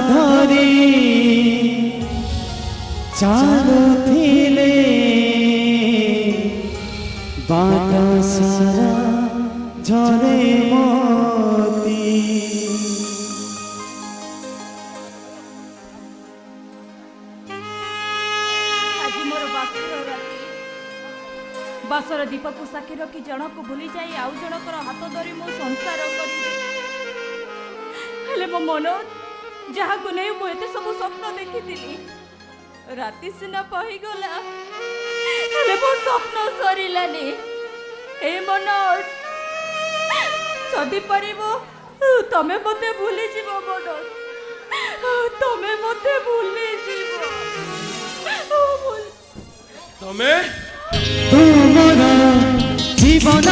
धरी चालुथिले बाट सारा झरे मोती। आज मोर बासर दीप को साक्षी रखी जन को भूली जाई आउ जनकर हाथ धरी मो संसार करी मो मन जहाँ को नहीं मुझे सब स्वप्न देखी राति सीना पहीगला मो स्वप्न सरिलानी ए मन जदि पारिबो तमे मते भूली जीव मन तमे मते भूली जीव तमे तुमरा जीवन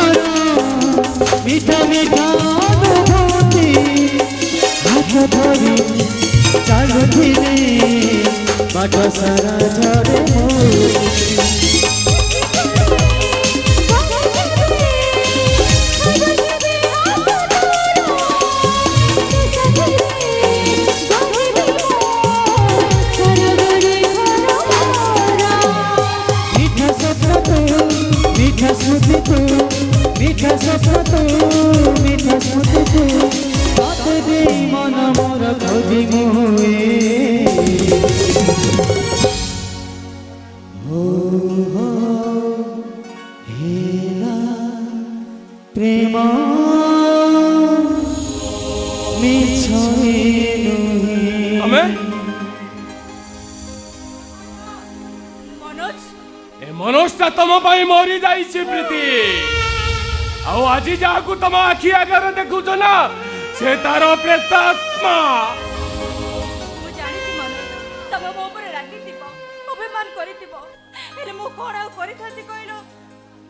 मीठा मीठा अनुभूति हाथ धरी चालुथिले बाट सारा झरे मोती। मीठा स्मृति तू मीठा स्वप्न तू मीठा स्मृति तू बात दे मन मोर खोजी मोए हो हेला प्रेम मिछे नुहे। हमें मनोजटा तुम मरी जाई प्रीति आज जहाँ तुम आखि आगे देखुच ना से तार प्रेतात्मा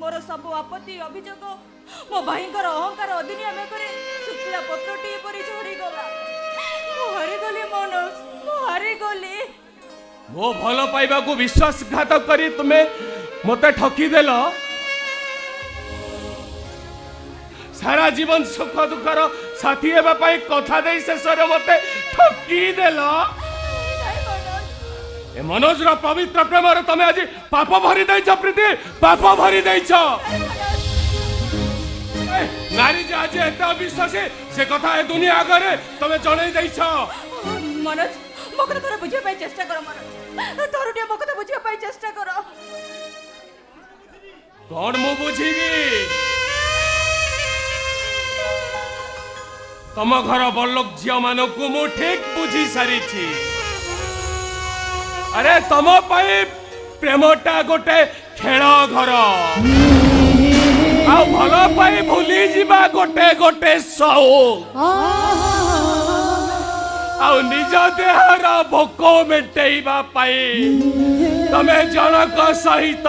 मोर सब आपत्ति अभियोग मो भाई अहंकार अधिनियम शुक्ला पत्रटी परी झड़ी गला हारीगली मनोज हारीगली मो भल पाइबा को विश्वासघात करी तुम्हें मते ठकी देल सारा जीवन सुख दुखर साथी हेबा पाई कथा दे शेष मते ठकी देल ए मनोज रो पवित्र प्रेम रे तमे आज पाप भरी दैछ प्रीति पाप भरी दैछ नारी जे आज एता विश्वासी से कथा ए दुनिया आगे तमे जणै दैछ। मनोज मो कथा तोरा बुझिया पाई चेष्टा कर मनोज तोर टिया मो कथा बुझिया पाई चेष्टा कर कौन मु बुझीबी तम घर बड़लोक झियो मानक को मु ठीक बुझी सारी छी। अरे तम पाई प्रेमटा गोटे खेल घर आ भल पाई भूली जीवा गोटे गोटे शौक आ निज देहर भोक मेटेइबा पाई तमे जनक सहित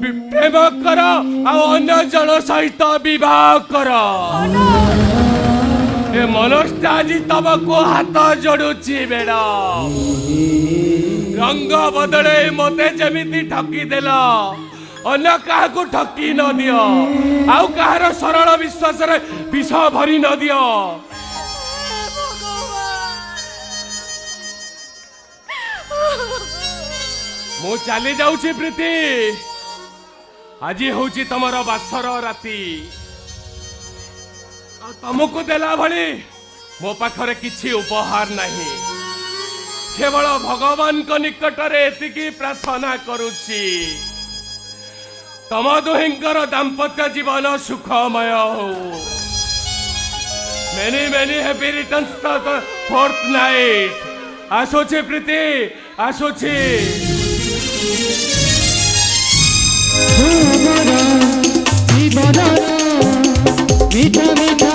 प्रेम कर अन्य जन सहित विवाह कर। ए मनोज आज तमको हाथ जोड़ुची बेड़ा रंग बदले मते जमिति ठकी देल अन्य क्या ठकी न दियो आउ कहार सरल विश्वास रे विष भरी न दियो। मु चली जाऊची प्रीति आज हूँ तुमर बासर राति तुमको देला भली मो पाखरे किछि उपहार नहीं केवल भगवान को निकट रे एतिकी प्रार्थना करुछि तम दुहिंकर दाम्पत्य जीवन सुखमय हो। Many many happy returns to the fourth night. आसुछि प्रीति आसुछि। मीठा मीठा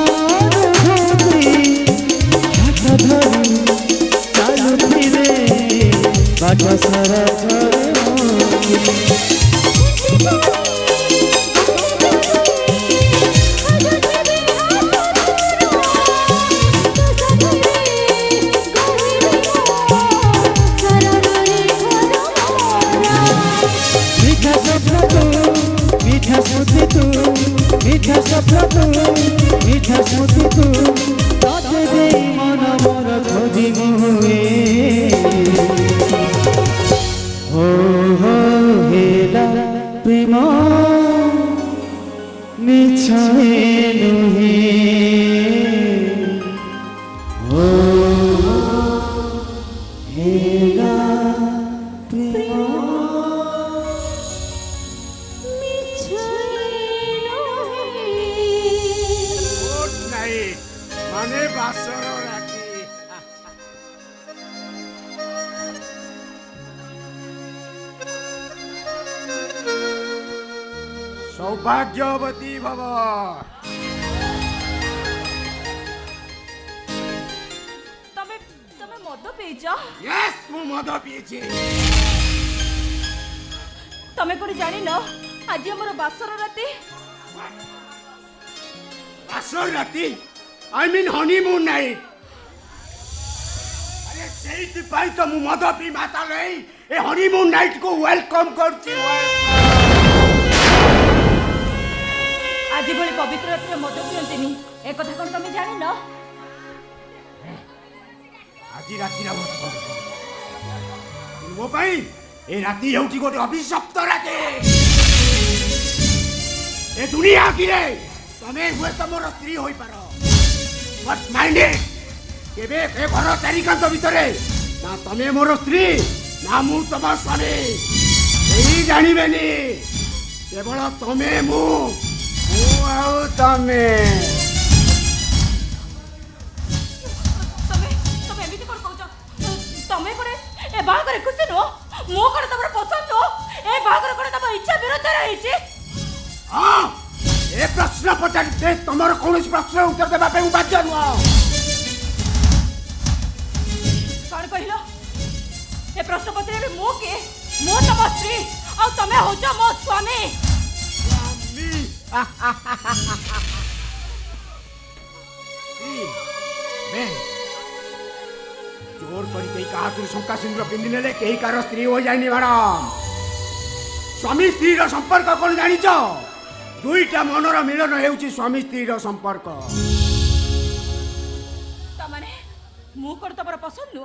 बाट सारा झरे मीठा स्वप्न तू मीठा स्मृति तू मीठा स्वप्न तू मीठा स्मृति तू मन मोर खोजी मुए हो हेला प्रेम मिछे नुहे हो हेला प्रेम गुड नाइट माने बासर राती सौभाग्यवती भव तमे तमे मद पिइछ यस मु मद पिएछि तमे कोनी जानि न आज हमर बासर राती बासर राती आई मीन हनीमून नाइट अरे सेइति पाई तो मु मद पी माता लई ए हनीमून नाइट को वेलकम करछि आज भली पवित्र रात्रि मद पियंतिनी ए कथा कोन तमे जानि न आज राति रा मो पाई ए राति हेउची गोटे अभिशप्त राति ए दुनिया की रे तमे हुए तो मोर स्त्री होई पारो बट माइंड इट केबे ए घर चारिकांत भितरे ना तमे मोर स्त्री ना मु तम स्वामी एही जानिबेनी केवल तमे मु आउ तमे तमे तमे एमिति कोन कहउछ तमे कोन ए बागर खुशी नो मो कोन तमर पसंद नो ए बागर कोन तम इच्छा विरुद्ध रहिछि हाँ ए प्रश्न पचारिते तमर कौनसी प्रश्न उत्तर देबा पे बाध्य नुह कौन कहलो ए प्रश्न पचारे मो के मो तम स्त्री आ तमे होछ मो स्वामी जोर करी कई कहा तू शंका सिंदूर पिंधि नेले कई कार स्त्री हो जाइनी मैडम स्वामी स्त्री रो संपर्क कोन जानि छ दुईटा मनर मिलन हेउची स्वामी स्त्री रो संपर्क तमने मु कोन तमर पसंद नो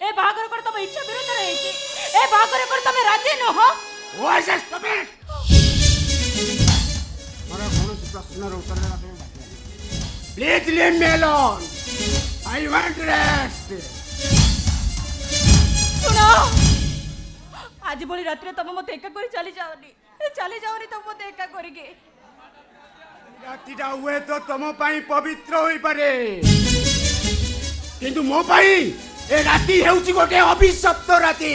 ए बागर कोन तम इच्छा विरुद्ध रहिछि ए बागर कोन तमे राजी न हो ओ ऐसे स्टॉप इट मरा कौनसी प्रश्न रो उत्तर देबा पे please leave me alone I want rest सुनो आज भली रात्रि तम मते एका करी चली जाओनी तम मते एका करी के रातिटा हुए तो तुम पाई पवित्र होई पारे किंतु मो पाई ए राति हेउची गोटे अभिशप्त राति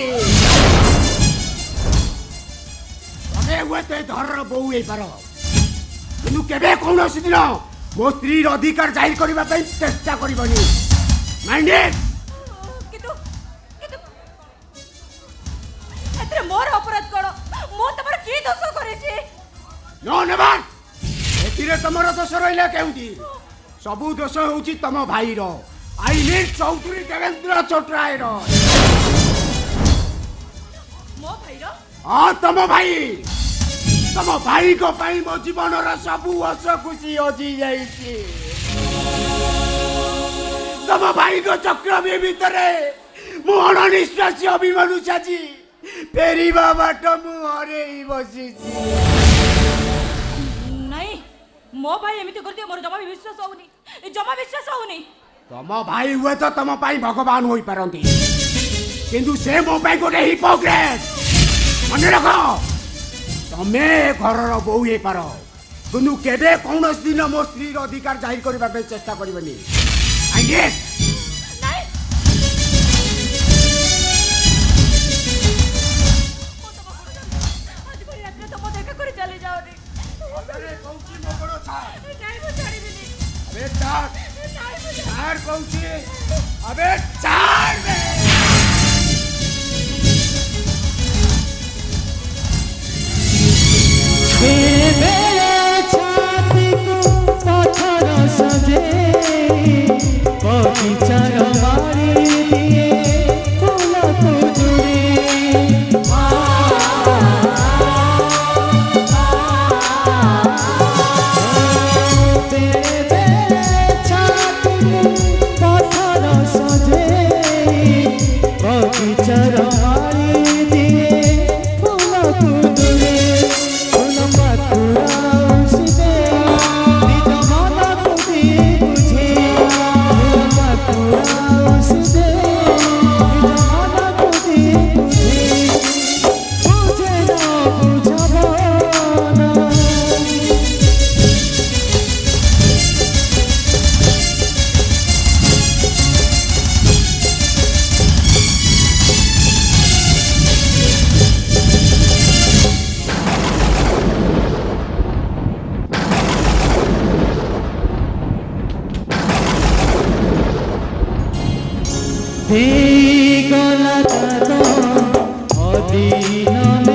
तमे हुए तो धरर बहु होई पारो किंतु केबे कौनसी दिन मो स्त्री अधिकार जाहिर करबा पई चेष्टा करबनी माइंड इट कितु कितु एतरे मोर अपराध करो मो तमर की दोष करे छी नो नेवर एतिरे तमर दोष रहिला केउटी सबु दोष होउची तम भाई रो आई मीन चौधरी देवेंद्र चोटराय रो मो भाई रो हाँ तम भाई को पाई मो जीवन सबु हस खुशी हजी जाइछि तम भाई को चक्र भितरे मु अनिश्वासी अभिमानु चाची फेरिबा बाट मु हरे बसिछि नहीं मो भाई एमिति कर दियो मोर जमा भी विश्वास होउनी तम भाई हुए तो तम पाई भगवान होई पारंती किंतु से मो पाई गोटे हिपोक्रेट मन रख तमे घरर बहु हे पार किंतु केबे कौनस दिन मो स्त्री अधिकार जाहिर करबा पे चेष्टा करबनी आइए नहीं आज कोई रात्रि तो मते एका करी चली जाओनी अरे कौची मोगड़ो था नहीं मो छाड़ी देनी अबे चार नहीं मो चार कौची अबे चार में मेरे छाती को पत्थर सजे पति सजे बगीचार माली दिए फूल कुदुरे फूल पाखुड़ा उसिदे निज मन कुदी बुझे फूल पाखुड़ा उसिदे निज मन कुदी बुझे बुझे ना बुझबो ना गला अधीन